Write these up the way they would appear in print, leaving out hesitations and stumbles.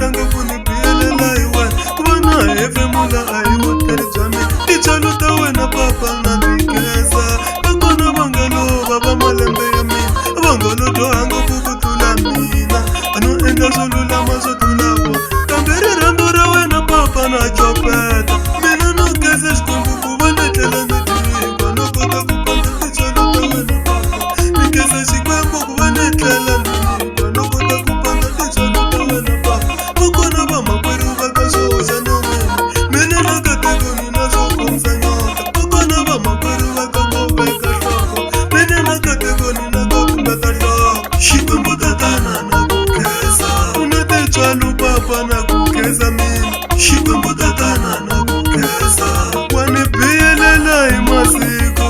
tlanga ku ni biyelela hi wena ku va na hefemula a hi vutlhari bya mina tintswalo ta wena papa na tikeza vakona va nga lova va malembe ya mina va nga lo dyoha ngopfu ku tlula mina a no endla swo lulama swo tlula vona kambe rirhandzu ra wena papa na copeta mina no keza xikwembu ku va ni tlela ni tiva no kota ku kondza tintswalo ta wena papa ni keza xikwembu ku va ni tlela ni tiva no kota ku kondza tintswalo ta wena papa vakona va makwerhu va ka swo hoxa no wena mina na katekoni na swo komisa nyota vakona va makwerhu va ka ko veka nhloko mina na katekoni na ko kumbeta nhloko xikwembu tatana na ku keza u na tintswalo papa na ku keza mina xikwembu tatana na ku keza wa ni biyelela hi masiku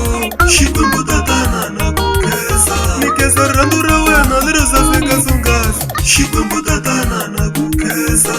xikwembu tatana na ku keza ni keza rirhandzu ra wena leri saseka swonghasi xikwembu tatana na ku keza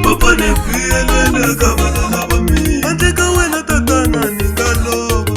Papa ne biyelela ka valala va mina handle ka wena tatana ni nga lova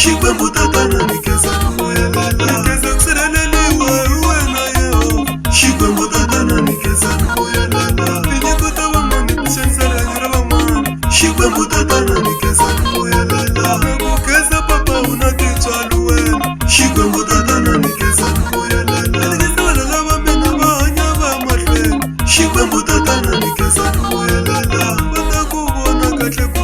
xikwembu tatana ni keza ni vuyelela keza ku sirheleliwa hi wena Yehova xikwembu tatana ni keza ni vuyelela tinyiko ta van'wana ti xanisa rihanyo ra van'wana xikwembu tatana ni keza ni vuyelela ku keza papa u na tintswalo wena xikwembu tatana ni keza ni vuyelela tikisa vana lava mina va hanya va mahlweni xikwembu tatana ni keza ni vuyelela va ta ku vona kahle